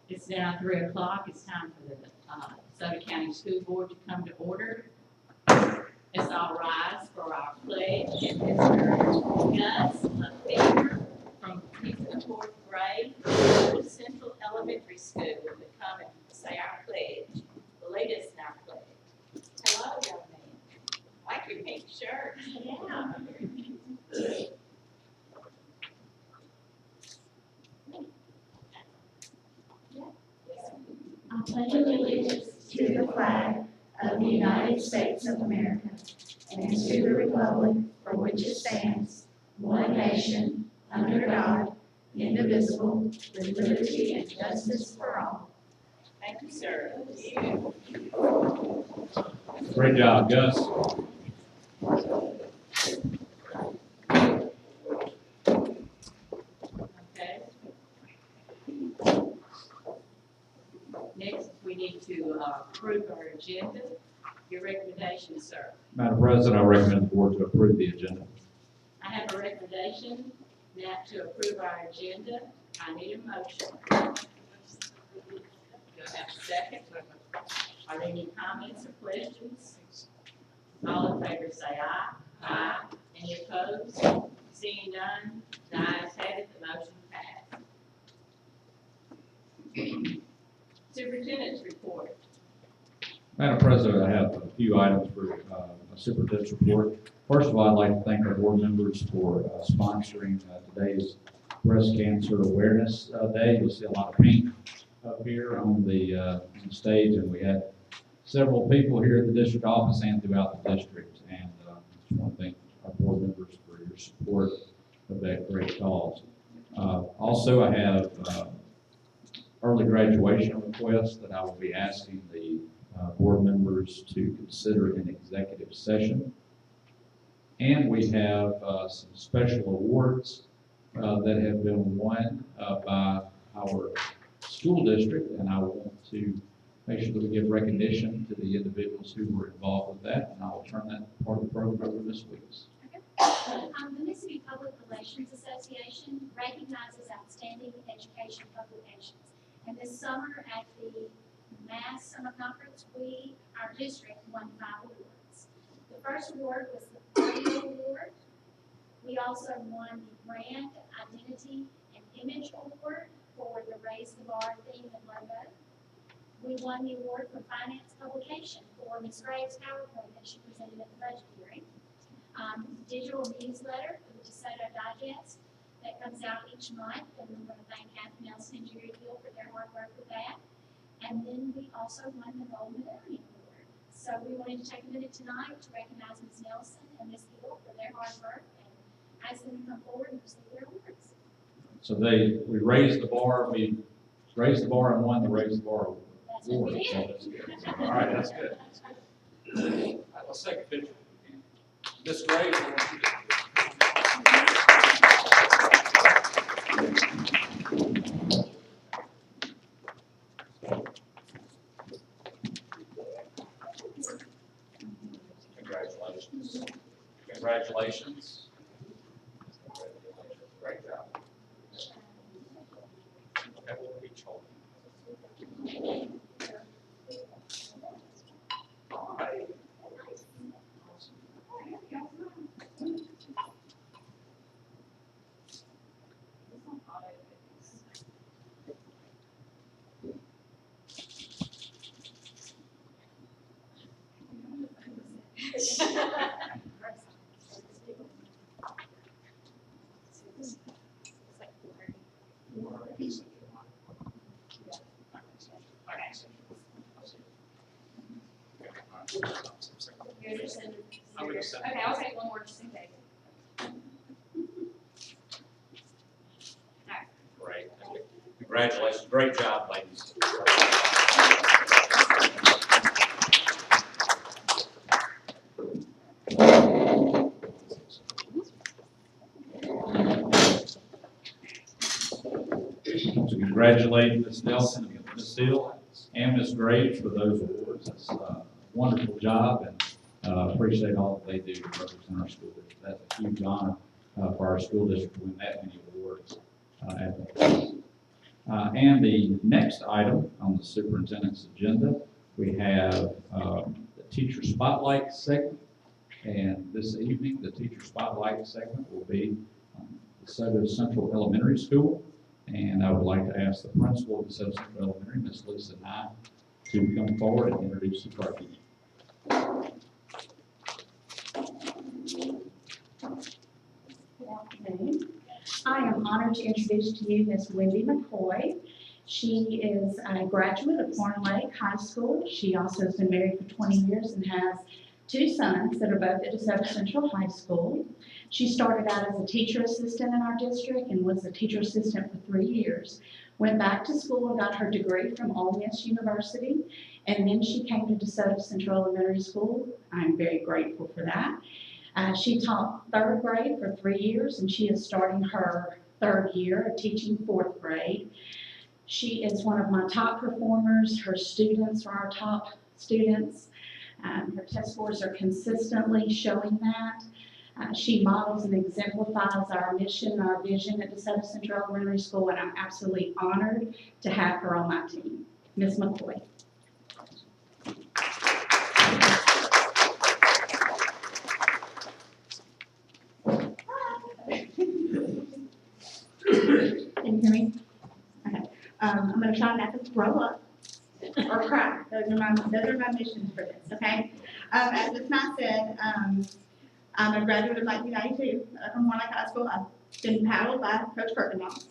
It's now 3 o'clock. It's time for the DeSoto County School Board to come to order. Let's all rise for our pledge. And Mr. Gus LaFever from he's in the 4th grade, Central Elementary School, will come and say our pledge. The latest in our pledge. Hello, young man. Like your pink shirt. Yeah. I pledge allegiance to the flag of the United States of America and to the republic for which it stands, one nation, under God, indivisible, with liberty and justice for all. Thank you, sir. Great job, Gus. Okay. Next, we need to approve our agenda. Your recommendation, sir. Madam President, I recommend the board to approve the agenda. I have a recommendation now to approve our agenda. I need a motion. Do I have a second? Are there any comments or questions? All in favor say aye. Aye. Any opposed? Seeing none, the ayes have it, the motion passed. Superintendent's report. Madam President, I have a few items for a superintendent's report. First of all, I'd like to thank our board members for sponsoring today's Breast Cancer Awareness Day. You'll see a lot of pink up here on the stage, and we had several people here at the district office and throughout the district. And I just want to thank our board members for your support of that great cause. Also, I have early graduation requests that I will be asking the board members to consider in executive session. And we have some special awards that have been won by our school district, and I want to make sure that we give recognition to the individuals who were involved with that, and I will turn that part of the program over to Ms. Weeks. The Mississippi Public Relations Association recognizes outstanding education publications. And this summer at the Mass Summer Conference, our district, won 5 awards. The first award was the Audio Award. We also won the Brand Identity and Image Award for the Raise the Bar theme and logo. We won the award for Finance Publication for Ms. Graves' PowerPoint that she presented at the budget hearing. Digital newsletter for the DeSoto Digest that comes out each month, and we want to thank Kathy Nelson and Jerry Gill for their hard work with that. And then we also won the Gold Millennium Award. So we wanted to take a minute tonight to recognize Ms. Nelson and Ms. Gill for their hard work and ask them to come forward and receive their awards. So we raised the bar, and won the Raise the Bar award. That's what we So did. that's good. All right, that's good. All right, let's take a picture. Ms. Graves, I want you to. Congratulations. Congratulations. Great job. Okay, we'll each hold. All right. I'm gonna send it. Okay, I'll take one more just in case. Great. Congratulations. Great job, ladies. To congratulate Ms. Nelson and Ms. Steele and Ms. Graves for those awards. It's a wonderful job, and appreciate all that they do to represent our school district. That's a huge honor for our school district to win that many awards at the And the next item on the superintendent's agenda, we have the teacher spotlight segment. And this evening, the teacher spotlight segment will be DeSoto Central Elementary School. And I would like to ask the principal of DeSoto Central Elementary, Ms. Lisa Nye, to come forward and introduce the party. Good afternoon. I am honored to introduce to you Miss Wendy McCoy. She is a graduate of Horn Lake High School. She also has been married for 20 years and has 2 sons that are both at DeSoto Central High School. She started out as a teacher assistant in our district and was a teacher assistant for 3 years. Went back to school and got her degree from Ole Miss University, and then she came to DeSoto Central Elementary School. I'm very grateful for that. She taught 3rd grade for 3 years, and she is starting her 3rd year of teaching 4th grade. She is one of my top performers. Her students are our top students. Her test scores are consistently showing that. She models and exemplifies our mission, our vision at DeSoto Central Elementary School, and I'm absolutely honored to have her on my team. Ms. McCoy. Can you hear me? Okay. I'm going to try not to throw up or cry. Those are my missions for this, okay? As Ms. Nye said, I'm a graduate of 1992 from Horn Lake High School. I've been paddled by Coach Kirkendall.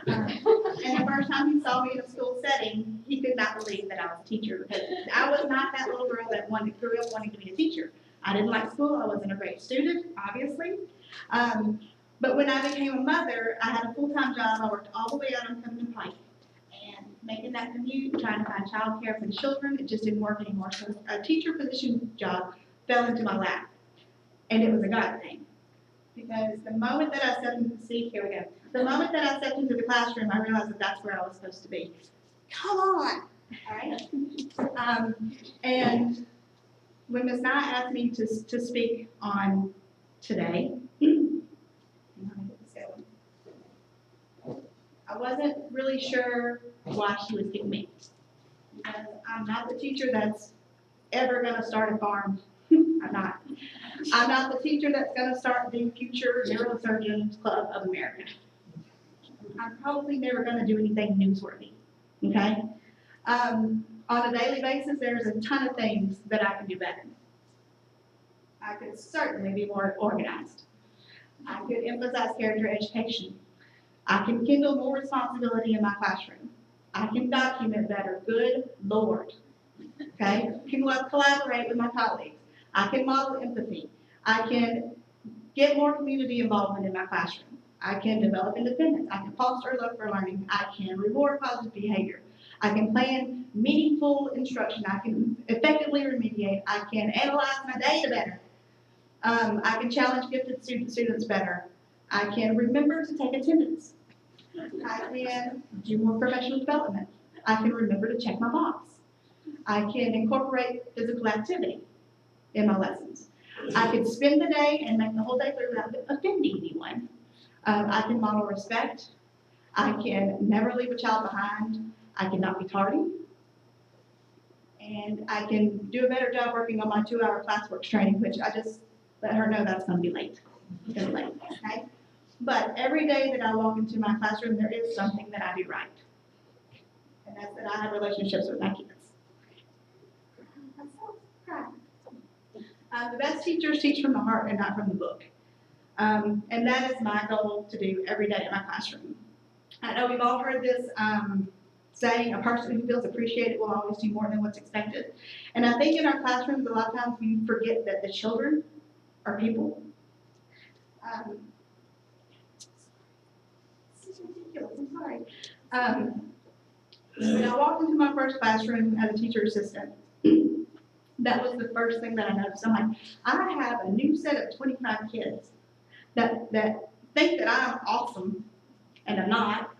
And the first time he saw me in a school setting, he could not believe that I was a teacher, because I was not that little girl that grew up wanting to be a teacher. I didn't like school. I wasn't a great student, obviously. But when I became a mother, I had a full-time job. I worked all the way out on Cumberland Pike. And making that commute, trying to find childcare for the children, it just didn't work anymore. So a teacher position job fell into my lap. And it was a God thing. Because the moment that I stepped into the moment that I stepped into the classroom, I realized that that's where I was supposed to be. Come on, all right? And when Ms. Nye asked me to speak on today, I wasn't really sure why she was picking me. Because I'm not the teacher that's ever gonna start a farm. I'm not. I'm not the teacher that's gonna start the Future Neurosurgeons Club of America. I'm probably never gonna do anything newsworthy, okay? On a daily basis, there's a ton of things that I can do better. I could certainly be more organized. I could emphasize character education. I can kindle more responsibility in my classroom. I can document better. Good Lord. Okay? Can collaborate with my colleagues. I can model empathy. I can get more community involvement in my classroom. I can develop independence. I can foster love for learning. I can reward positive behavior. I can plan meaningful instruction. I can effectively remediate. I can analyze my data better. I can challenge gifted students better. I can remember to take attendance. I can do more professional development. I can remember to check my box. I can incorporate physical activity in my lessons. I can spend the day and make the whole day through without offending anyone. I can model respect. I can never leave a child behind. I cannot be tardy. And I can do a better job working on my 2-hour classwork training, which I just let her know that's going to be late. It's going to be late, okay? But every day that I walk into my classroom, there is something that I do right. And that's that I have relationships with my kids. The best teachers teach from the heart and not from the book. And that is my goal to do every day in my classroom. I know we've all heard this saying, a person who feels appreciated will always do more than what's expected. And I think in our classrooms, a lot of times we forget that the children are people. This is ridiculous, I'm sorry. When I walked into my first classroom as a teacher assistant, that was the first thing that I noticed. I'm like, I have a new set of 25 kids that think that I'm awesome, and I'm not,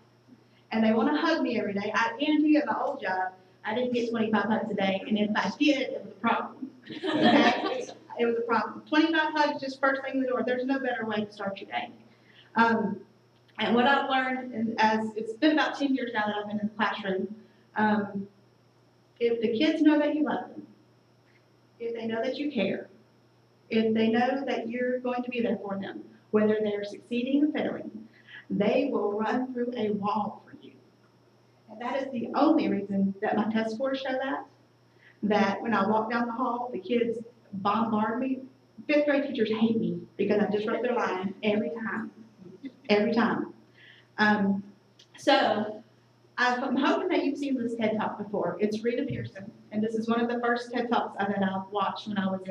and they want to hug me every day. I guarantee you at my old job, I didn't get 25 hugs a day, and if I did, it was a problem. Okay? It was a problem. 25 hugs just first thing in the door. There's no better way to start your day. And what I've learned, as it's been about 10 years now that I've been in the classroom, if the kids know that you love them, if they know that you care, if they know that you're going to be there for them, whether they're succeeding or failing, they will run through a wall for you. And that is the only reason that my test scores show that when I walk down the hall, the kids bombard me. Fifth grade teachers hate me because I disrupt their line every time. Every time. So I'm hoping that you've seen this TED Talk before. It's Rita Pearson, and this is one of the first TED Talks that I watched when I was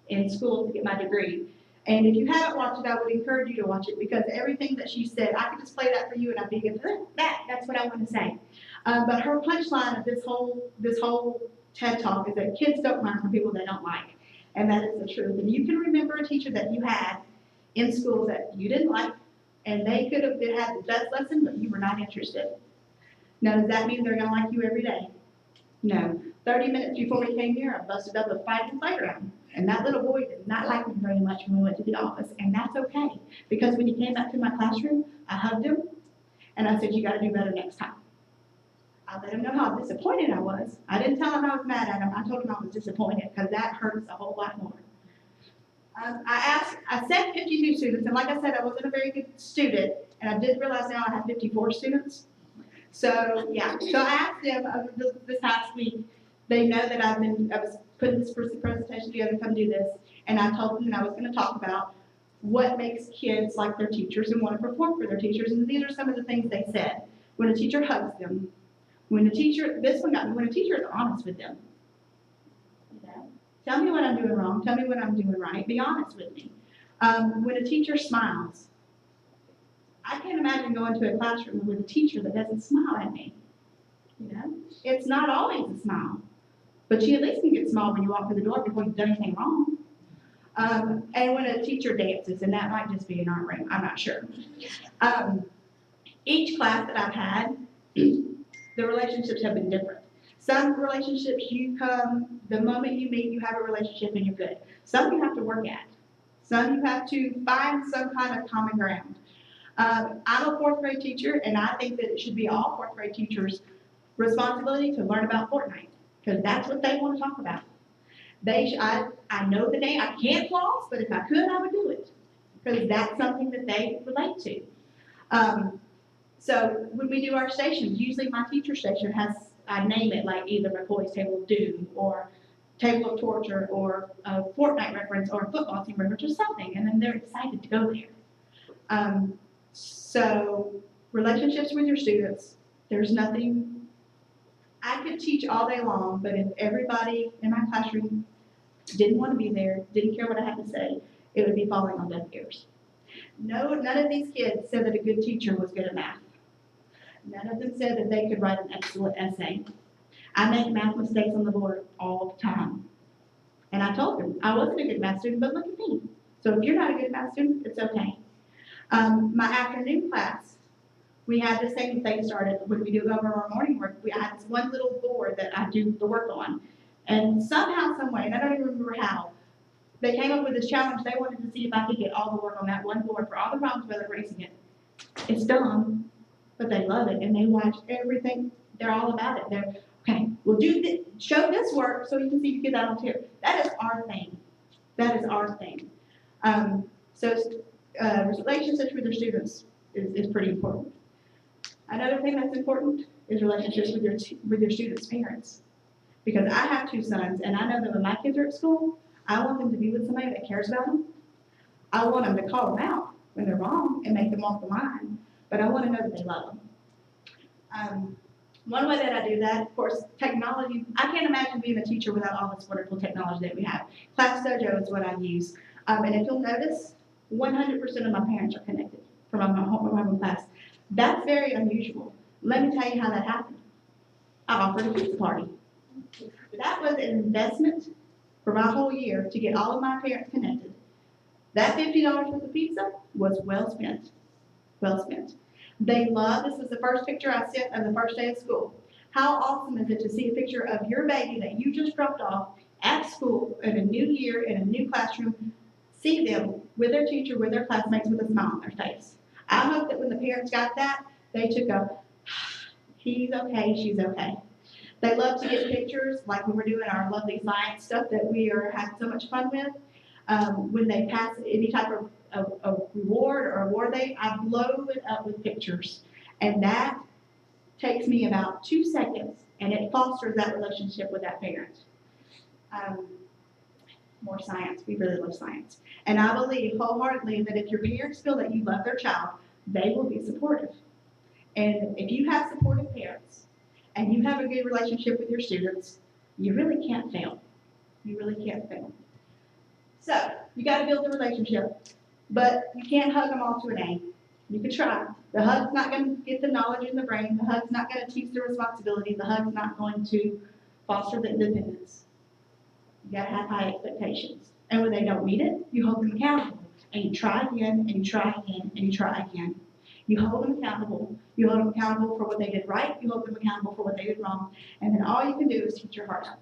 in school to get my degree. And if you haven't watched it, I would encourage you to watch it because everything that she said, I could just play that for you and I'd be good. That's what I want to say. But her punchline of this whole TED Talk is that kids don't learn from people they don't like. And that is the truth. And you can remember a teacher that you had in school that you didn't like, and they could have had the best lesson, but you were not interested. Now, does that mean they're going to like you every day? No. 30 minutes before we came here, I busted up a fight in the playground. And that little boy did not like me very much when we went to the office. And that's okay. Because when he came back to my classroom, I hugged him, and I said, you got to do better next time. I let him know how disappointed I was. I didn't tell him I was mad at him. I told him I was disappointed because that hurts a whole lot more. I said 52 students, and like I said, I wasn't a very good student, and I did realize now I have 54 students. So, yeah. So I asked them this past week, they know that I was putting this presentation together to come do this, and I told them that I was going to talk about what makes kids like their teachers and want to perform for their teachers, and these are some of the things they said. When a teacher hugs them, when a teacher, this one got me, when a teacher is honest with them. Tell me what I'm doing wrong. Tell me what I'm doing right. Be honest with me. When a teacher smiles, I can't imagine going to a classroom with a teacher that doesn't smile at me. You know, it's not always a smile, but you at least can get smile when you walk through the door before you've done anything wrong. And when a teacher dances, and that might just be in our room, I'm not sure. Each class that I've had, the relationships have been different. Some relationships you come, the moment you meet, you have a relationship and you're good. Some you have to work at. Some you have to find some kind of common ground. I'm a fourth grade teacher, and I think that it should be all fourth grade teachers' responsibility to learn about Fortnite, because that's what they want to talk about. I know the name, I can't floss, but if I could, I would do it, because that's something that they relate to. So when we do our stations, usually my teacher station has, I name it like either McCoy's Table of Doom or Table of Torture or a Fortnite reference or a football team reference or something, and then they're excited to go there. So relationships with your students, there's nothing, I could teach all day long, but if everybody in my classroom didn't want to be there, didn't care what I had to say, it would be falling on deaf ears. No, none of these kids said that a good teacher was good at math. None of them said that they could write an excellent essay. I make math mistakes on the board all the time. And I told them, I wasn't a good math student, but look at me. So if you're not a good math student, it's okay. My afternoon class, we had the same thing started when we do over our morning work. I had this one little board that I do the work on. And somehow, some way, and I don't even remember how, they came up with this challenge. They wanted to see if I could get all the work on that one board for all the problems where they're erasing it. It's done, but they love it, and they watch everything. They're all about it. They're, okay, we'll do this, show this work so you can see if you get that on too. That is our thing. That is our thing. Relationships with your students is pretty important. Another thing that's important is relationships with your students' parents. Because I have two sons, and I know that when my kids are at school, I want them to be with somebody that cares about them. I want them to call them out when they're wrong and make them walk the line, but I want to know that they love them. One way that I do that, of course, technology. I can't imagine being a teacher without all this wonderful technology that we have. Class Dojo is what I use. And if you'll notice, 100% of my parents are connected from my home class. That's very unusual. Let me tell you how that happened. I offered a pizza party. That was an investment for my whole year to get all of my parents connected. That $50 worth of pizza was well spent. Well spent. They love, this is the first picture I sent of the first day of school. How awesome is it to see a picture of your baby that you just dropped off at school in a new year, in a new classroom, see them with their teacher, with their classmates with a smile on their face. I hope that when the parents got that, they took a, he's okay, she's okay. They love to get pictures, like when we're doing our lovely science stuff that we are having so much fun with. When they pass any type of reward or award, I blow it up with pictures. And that takes me about 2 seconds, and it fosters that relationship with that parent. More science, we really love science. And I believe wholeheartedly that if your parents feel that you love their child, they will be supportive. And if you have supportive parents, and you have a good relationship with your students, you really can't fail. You really can't fail. So, you gotta build the relationship, but you can't hug them all to an A. You can try. The hug's not gonna get the knowledge in the brain, the hug's not gonna teach the responsibility, the hug's not going to foster the independence. You gotta have high expectations. And when they don't meet it, you hold them accountable. And you try again, and you try again, and you try again. You hold them accountable. You hold them accountable for what they did right. You hold them accountable for what they did wrong. And then all you can do is teach your heart out.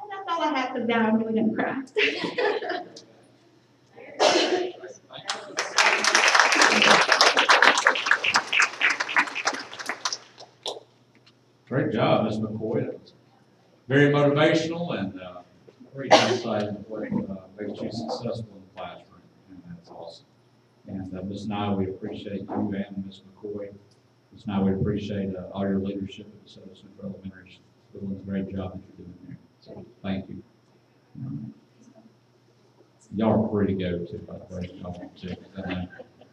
And that's all I have, because now I'm really going to cry. Great job, Ms. McCoy. That was very motivational and great insight into what makes you successful in the classroom, and that's awesome. And Ms. Nye, we appreciate you and Ms. McCoy. Ms. Nye, we appreciate all your leadership at DeSoto Central Elementary School and the great job that you're doing there. So thank you. Y'all are free to go too, by the way, if y'all want to. I know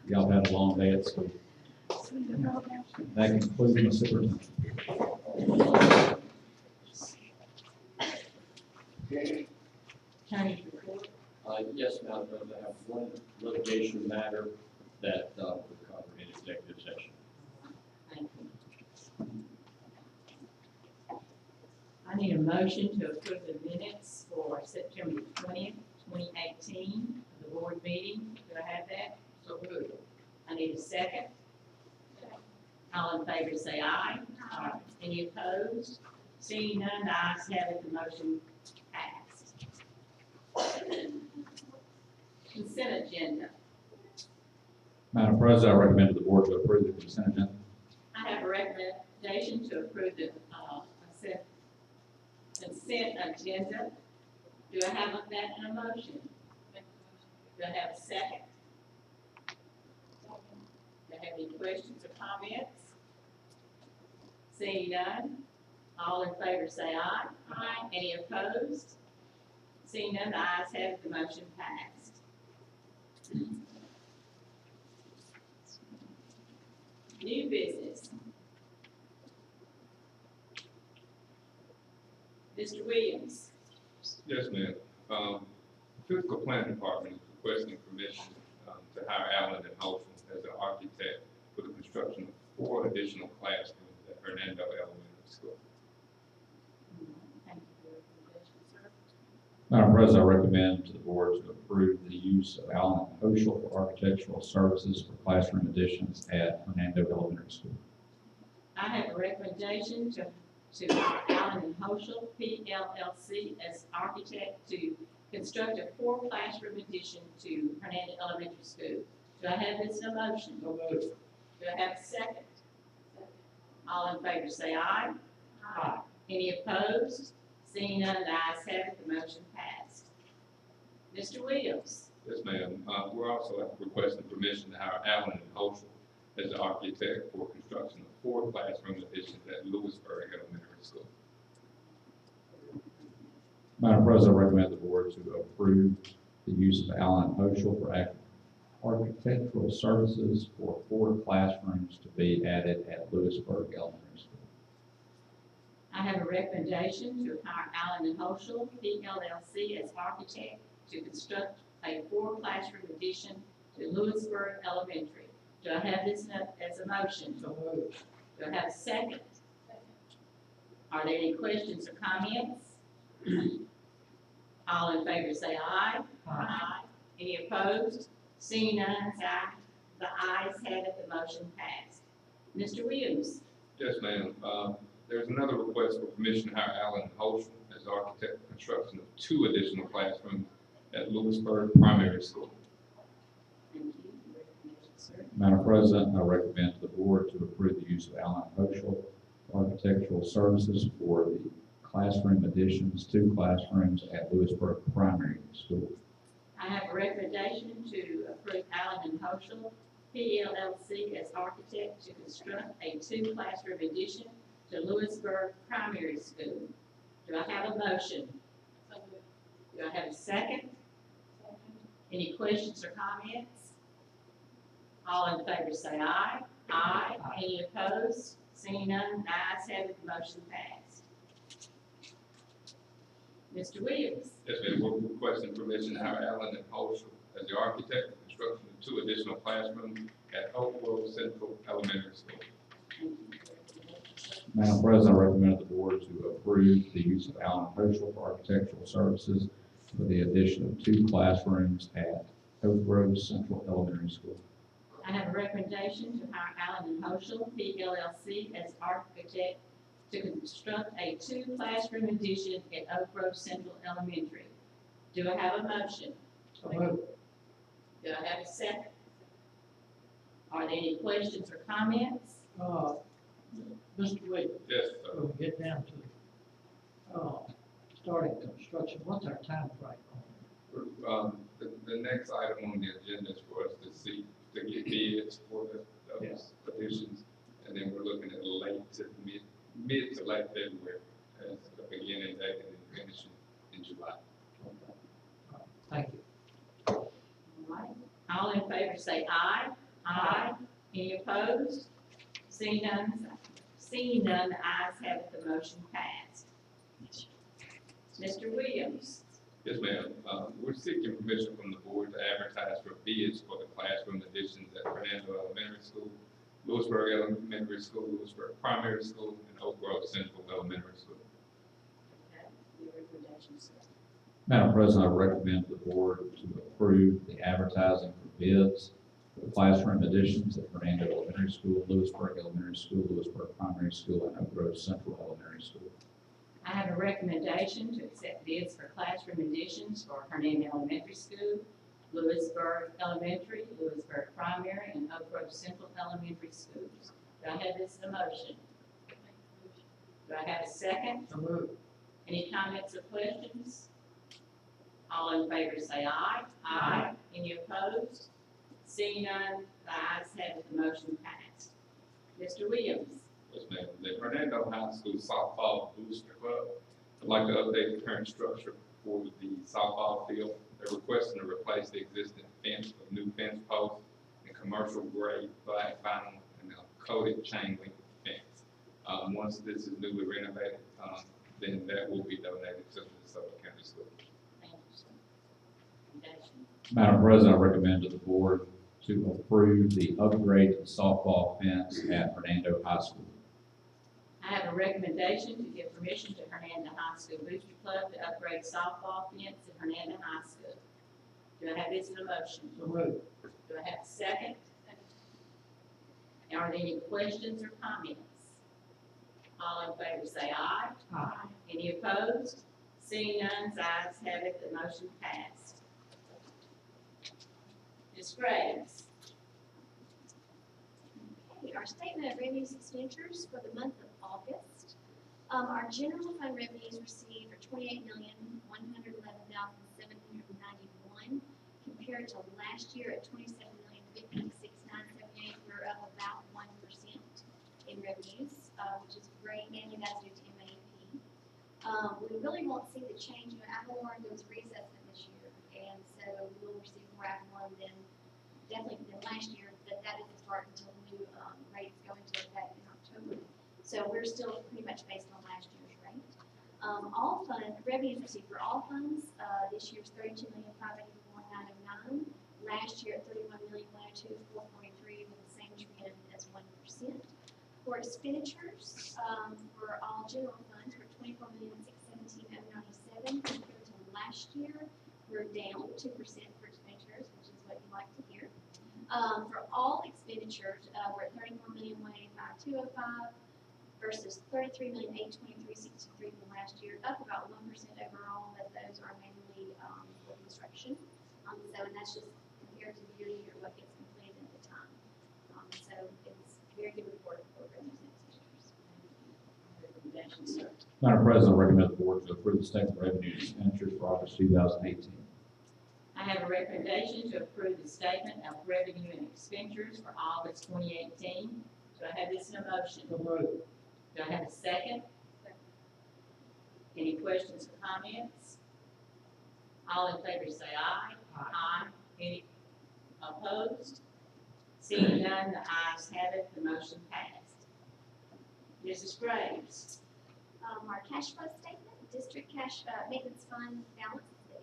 y'all had a long day at school. That concludes my superintendent. Attorney report. Yes, Madam President, I have one litigation matter that we'll cover in executive session. Thank you. I need a motion to approve the minutes for September 20th, 2018, the board meeting. Do I have that? So moved. I need a second. All in favor say aye. Aye. Any opposed? Seeing none, the ayes have it, the motion passed. Consent agenda. Madam President, I recommend to the board to approve the consent agenda. I have a recommendation to approve the consent agenda. Do I have that in a motion? Do I have a second? Do I have any questions or comments? Seeing none, all in favor say aye. Aye. Any opposed? Seeing none, the ayes have it, the motion passed. New business. Mr. Williams. Yes, ma'am. Physical planning department is requesting permission to hire Allen and Holson as an architect for the construction of 4 additional classrooms at Hernando Elementary School. Thank you for your recommendation, sir. Madam President, I recommend to the board to approve the use of Allen and Hoschel for architectural services for classroom additions at Hernando Elementary School. I have a recommendation to Allen and Hoschel, PLLC, as architect to construct a 4 classroom addition to Hernando Elementary School. Do I have this in a motion? Do I have a second? All in favor say aye. Aye. Any opposed? Seeing none, the ayes have it, the motion passed. Mr. Williams. Yes, ma'am. We're also requesting permission to hire Allen and Holson as the architect for construction of 4 classroom additions at Lewisburg Elementary School. Madam President, I recommend the board to approve the use of Allen and Hoschel for architectural services for 4 classrooms to be added at Lewisburg Elementary School. I have a recommendation to hire Allen and Hoschel, PLLC, as architect to construct a 4 classroom addition to Lewisburg Elementary. Do I have this as a motion? So moved. Do I have a second? Are there any questions or comments? All in favor say aye. Aye. Any opposed? Seeing none, the ayes have it, the motion passed. Mr. Williams. Yes, ma'am. There's another request for permission to hire Allen and Holson as architect for construction of 2 additional classrooms at Lewisburg Primary School. Thank you. sir. Madam President, I recommend to the board to approve the use of Allen Oshel Architectural Services for the classroom additions, 2 classrooms at Lewisburg Primary School. I have a recommendation to approve Allen and Hoschel, PLLC as architect to construct a 2 classroom addition to Lewisburg Primary School. Do I have a motion? Do I have a second? Any questions or comments? All in favor say aye. Aye. Any opposed? Seeing none, the ayes have it, the motion passed. Mr. Williams. Yes, ma'am, we're requesting permission to hire Allen and Holsham as the architect for construction of 2 additional classrooms at Oak Grove Central Elementary School. Madam President, I recommend the board to approve the use of Allen Oshel for architectural services for the addition of 2 classrooms at Oak Grove Central Elementary School. I have a recommendation to hire Allen and Hoschel, PLLC, as architect to construct a 2 classroom addition at Oak Grove Central Elementary. Do I have a motion? Do I have a second? Are there any questions or comments? Mr. Williams, Yes, sir. when we get down to, starting construction, what's our time frame on The next item on the agenda is for us to get bids for those additions, and then we're looking at mid to late February as the beginning date and then finishing in July. it? Thank you. All right. All in favor say aye. Aye. Any opposed? Seeing none, the ayes have it, the motion passed. Mr. Williams. Yes, ma'am. We're seeking permission from the board to advertise for bids for the classroom additions at Fernando Elementary School, Lewisburg Elementary School, Lewisburg Primary School, and Oak Grove Central Elementary School. Okay, your recommendation, sir. Madam President, I recommend the board to approve the advertising for bids for the classroom additions at Fernando Elementary School, Lewisburg Elementary School, Lewisburg Primary School, and Oak Grove Central Elementary School. I have a recommendation to accept bids for classroom additions for Hernando Elementary School, Lewisburg Elementary, Lewisburg Primary, and Oak Grove Central Elementary Schools. Do I have this in a motion? Do I have a second? So moved. Any comments or questions? All in favor say aye. Aye. Any opposed? Seeing none, the ayes have it, the motion passed. Mr. Williams. Yes, ma'am. The Fernando High School Softball Booster Club would like to update the current structure for the softball field. They're requesting to replace the existing fence with new fence posts and commercial grade black vinyl and a coated chain link fence. Once this is newly renovated, then that will be donated to the DeSoto County School. Thank you, sir. Recommendation. Madam President, I recommend to the board to approve the upgrade to the softball fence at Fernando High School. I have a recommendation to give permission to Hernando High School Booster Club to upgrade softball fence at Hernando High School. Do I have this in a motion? So moved. Do I have a second? Are there any questions or comments? All in favor say aye. Aye. Any opposed? Seeing none, the ayes have it, the motion passed. Ms. Graves. Okay, our statement of revenues expenditures for the month of August. Our general fund revenues received are $28,111,791 compared to last year at $27,056,978. We're up about 1% in revenues, which is great, mainly that's due to MAP. We really won't see the change. Avalon goes reassessment this year, and so we'll receive more Avalon definitely than last year, but that doesn't start until the new rates go into effect in October. So we're still pretty much based on last year's rate. All revenues received for all funds, this year's $32,584,909. Last year at $31,102,443 with the same trend as 1%. For expenditures, for all general funds, we're $24,617,097 compared to last year. We're down 2% for expenditures, which is what you like to hear. For all expenditures, we're at $34,185,205 versus $33,823,63 from last year, up about 1% overall, but those are mainly for construction. And that's just compared to the year what gets completed at the time. so it's a very good report for residents and teachers. Recommendations, sir. Madam President, I recommend the board to approve the statement of revenue and expenditures for August 2018. I have a recommendation to approve the statement of revenue and expenditures for August 2018. Do I have this in a motion? So moved. Do I have a second? Any questions or comments? All in favor say aye. Aye. Any opposed? Seeing none, the ayes have it, the motion passed. Mrs. Graves. Our cash flow statement, district cash, maintenance fund balance is at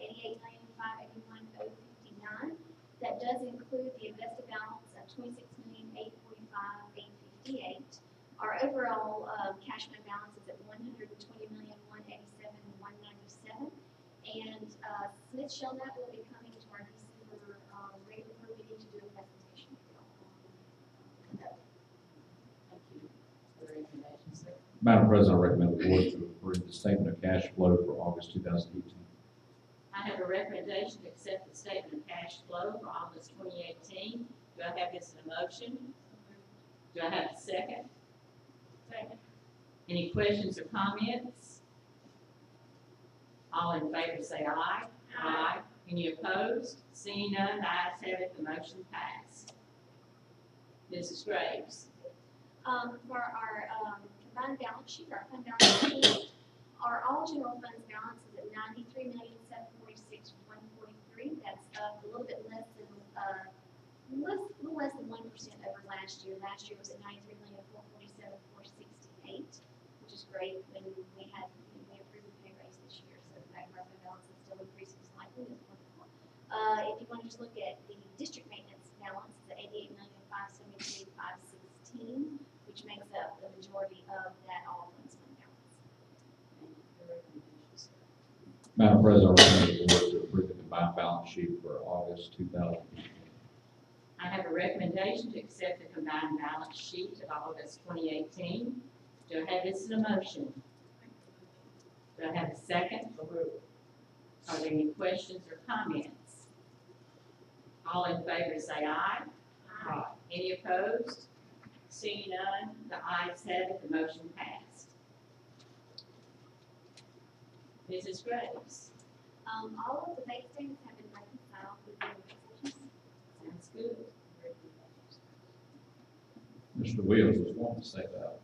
$88,581,059. That does include the invested balance of $26,845,858. Our overall, cash fund balance is at $120,187,197. And, Smith Shellnut will be coming to our December, regular meeting to do a presentation. Thank you for the recommendation, sir. Madam President, I recommend the board to approve the statement of cash flow for August 2018. I have a recommendation to accept the statement of cash flow for August 2018. Do I have this in a motion? Do I have a second? Second. Any questions or comments? All in favor say aye. Aye. Any opposed? Seeing none, the ayes have it, the motion passed. Mrs. Graves. For our combined balance sheet, our fund balance sheet, our all general funds balance is at $93,746,143. That's up a little bit less than, little less than 1% over last year. Last year was at $93,447,468, which is great when we approved the pay raise this year. So the fact our fund balance is still increasing slightly is wonderful. If you want to just look at the district maintenance balance, it's at $88,573,516. Which makes up the majority of that all funds fund balance. Thank you for the recommendation, sir. Madam President, I recommend the board to approve the combined balance sheet for August 2018. I have a recommendation to accept the combined balance sheet of August 2018. Do I have this in a motion? Do I have a second? So moved. Are there any questions or comments? All in favor say aye. Aye. Any opposed? Seeing none, the ayes have it, the motion passed. Mrs. Graves. All of the bank statements have been reconciled with the exceptions. Sounds good. Mr. Williams was wanting to say that.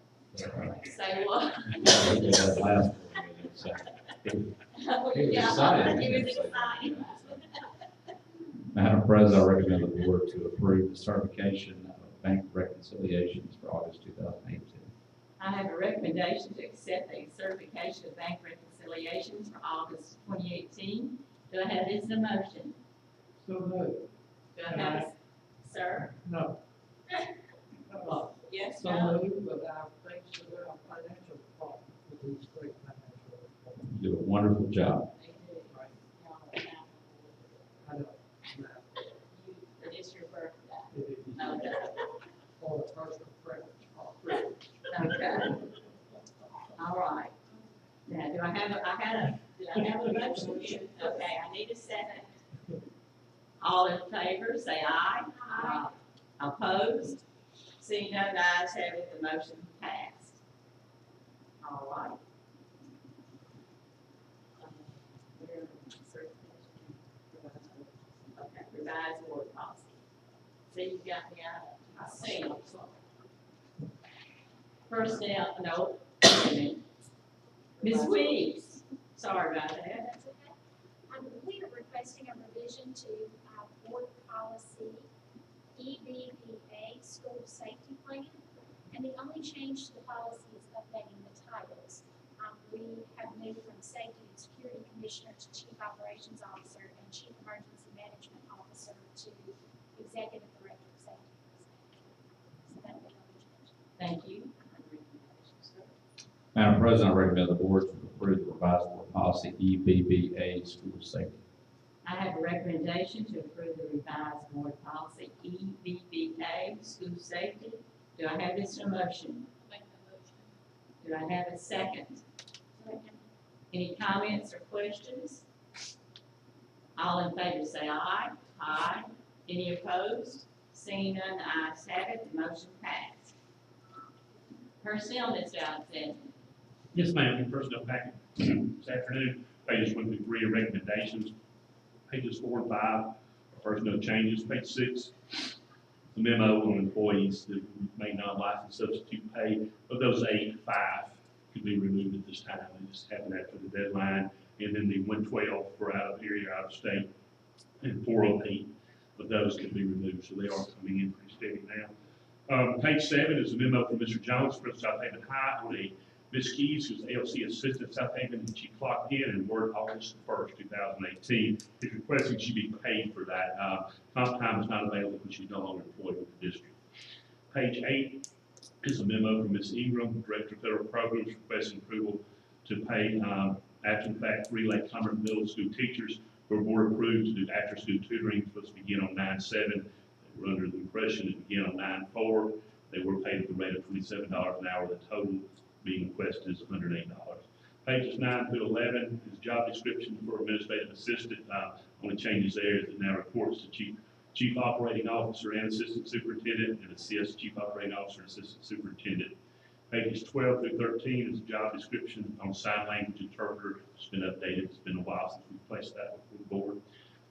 Say what? He did that last board meeting, so he was Yeah, excited. he was excited. Madam President, I recommend the board to approve the certification of bank reconciliations for August 2018. I have a recommendation to accept a certification of bank reconciliations for August 2018. Do I have this in a motion? So moved. Do I have, sir? No. Yes, So no? moved, but I think so our financial department will do great financial report. You do a wonderful job. They do. Right. Y'all are now. I know. It is your birthday. It is Okay. for the personal preference. Okay. All right. Now, did I have a motion? Okay, I need a second. All in favor, say aye. Aye. Opposed? Seeing none, the ayes have it, the motion passed. All right. Okay, revised board policy. See, you got me out. I see. First down, no, wait a minute. Ms. Weeks, sorry about that. That's okay. We are requesting a revision to our board policy EBPA, school safety plan. And the only change to the policy is updating the titles. We have moved from safety and security commissioner to chief operations officer and chief emergency management officer to executive director of safety. So that would be the only change. Thank you. Madam President, I recommend the board to approve the revised board policy EBBA, school safety. I have a recommendation to approve the revised board policy EBBA, school safety. Do I have this in a motion? Make the motion. Do I have a second? Any comments or questions? All in favor say aye. Aye. Any opposed? Seeing none, the ayes have it, the motion passed. Personnel, Mr. Alexander. Yes, ma'am, your personnel packet this afternoon, pages 1 through 3 are recommendations. Pages 4 and 5 are personnel changes. Page 6, the memo on employees that made non-licensed substitute pay. Of those 8, 5 could be removed at this time. They just happened after the deadline. And then the 112 for out of area, out of state, and 408 of those could be removed. So they are coming in pretty steady now. Page 7 is a memo from Mr. Jones for South Haven High on a Ms. Keys, who's ALC assistant at South Haven, and she clocked in and worked August 1st, 2018. Is requesting she be paid for that. Comp time is not available because she's no longer employed with the district. Page 8 is a memo from Ms. Ingram, Director of Federal Programs, requesting approval to pay after-the-fact relay Commerce Middle School teachers who were board approved to do after-school tutoring. Supposed to begin on 9/7. They were under the impression it began on 9/4. They were paid at the rate of $27 an hour. The total being requested is $108. Pages 9 through 11 is job description for administrative assistant. Only changes there is it now reports to chief operating officer and assistant superintendent, and assists chief operating officer and assistant superintendent. Pages 12 through 13 is a job description on sign language interpreter. It's been updated. It's been a while since we placed that before the board.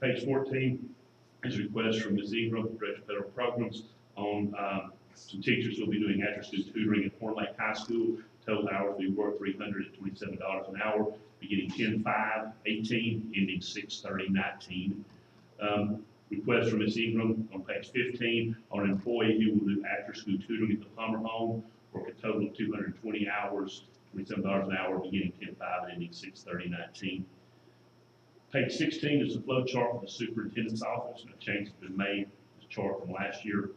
Page 14 is a request from Ms. Ingram, Director of Federal Programs, on some teachers who will be doing after-school tutoring at Horn Lake High School. Total hours will be worth $327 an hour, beginning 10/5/18, ending 6/30/19. Request from Ms. Ingram on page 15 on an employee who will do after-school tutoring at the Palmer Home, work a total of 220 hours, $27 an hour, beginning 10/5 and ending 6/30/19. Page 16 is the flow chart for the superintendent's office, and a change has been made to the chart from last year.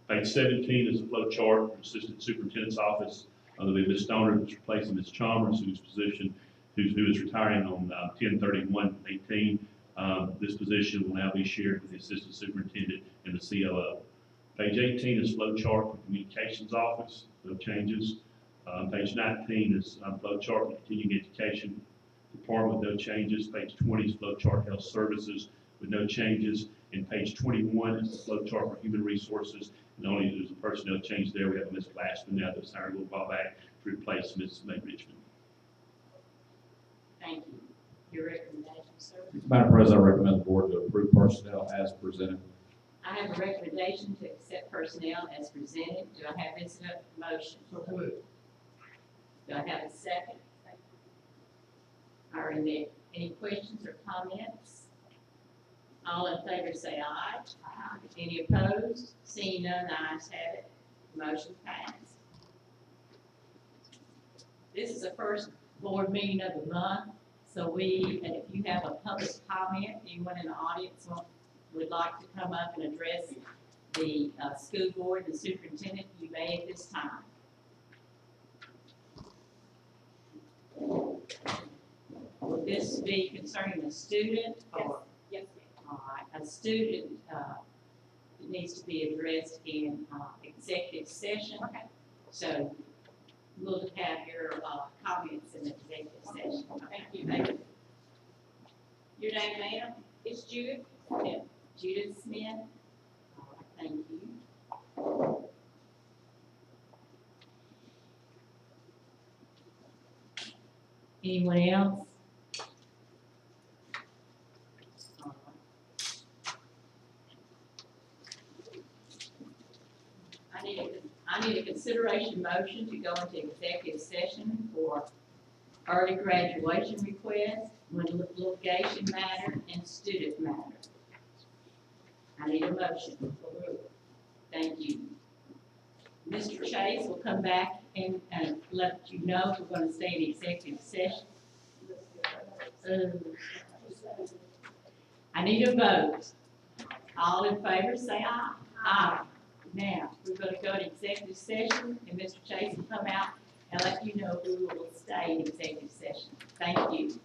Page 17 is the flow chart for assistant superintendent's office. There'll be Ms. Stoner that's replacing Ms. Chalmers, who is retiring on 10/31/18. This position will now be shared with the assistant superintendent and the COO. Page 18 is flow chart for communications office, no changes. Page 19 is flow chart for continuing education department, no changes. Page 20 is flow chart health services with no changes. And page 21 is the flow chart for human resources. And only there's a personnel change there. We have Ms. Glassman now that's hired a little while back to replace Ms. May Richmond. Thank you. Your recommendation, sir? Madam President, I recommend the board to approve personnel as presented. I have a recommendation to accept personnel as presented. Do I have this motion? So moved. Do I have a second? All right, any questions or comments? All in favor say aye. Aye. Any opposed? Seeing none, the ayes have it. Motion passed. This is the first board meeting of the month, so and if you have a public comment, anyone in the audience would like to come up and address the school board and the superintendent, you may at this time. Will this be concerning a student or? Yes, All right, a student that needs to be addressed in executive session. Okay. So we'll have your comments in the executive session. Thank you, ma'am. Your name, ma'am? It's Judith. Yeah. Judith Smith. All right, thank you. Anyone else? All right. I need a consideration motion to go into executive session for early graduation request, litigation matter, and student matter. I need a motion. Thank you. Mr. Chase will come back and let you know if we're going to stay in executive session. I need a vote. All in favor, say aye. Aye. Now, we're going to go to executive session, and Mr. Chase will come out and let you know who will stay in executive session. Thank you.